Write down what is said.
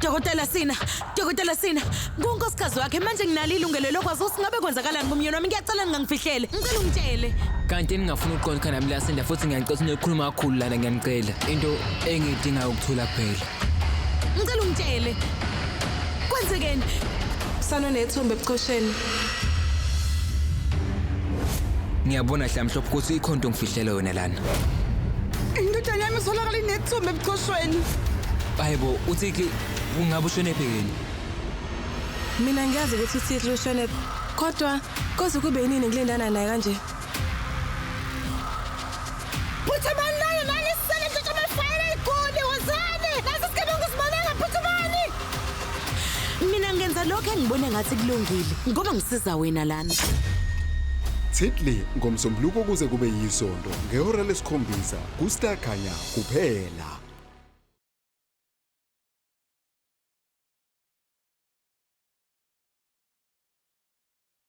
Dokotela Sina, kunkosikazi wakhe manje nginalo ilungelo lokwazi ukuthi ngabe kwenzakalani kumyeni wami. Ngiyacela ngingangifihlele. Ngicela ungitshele. Kanti ningafuna ukuqonda khona nami lasinda futhi ngiyacela ukukhuluma kakhulu lana ngiyanicela. Into engidingayo ukuthula kuphela. Ngicela ungitshele. Kwenzekeni? Sanonethombe ebuchosheni. Ngiyabona hlamhlophe ukuthi ikhonto ngifihlele yona lana. Indodana yami isolakala inethombe ebuchosheni. Hayibo, uthi ungabe ushone phekeni? Mina ngiyazi ukuthi uThixo ushone kodwa koze kube yinini ngilindana naye kanje. Phuthumani nayo nani sisele ngisho amafayela igoli wozani. Nasi sigebengu simonela phuthumani. Mina ngenza lokho engibone ngathi kulungile ngoba ngisiza wena lana. Thirdly ngomsombuluko kuze kube yisonto ngehora lesikhombisa ku Star Khanya kuphela.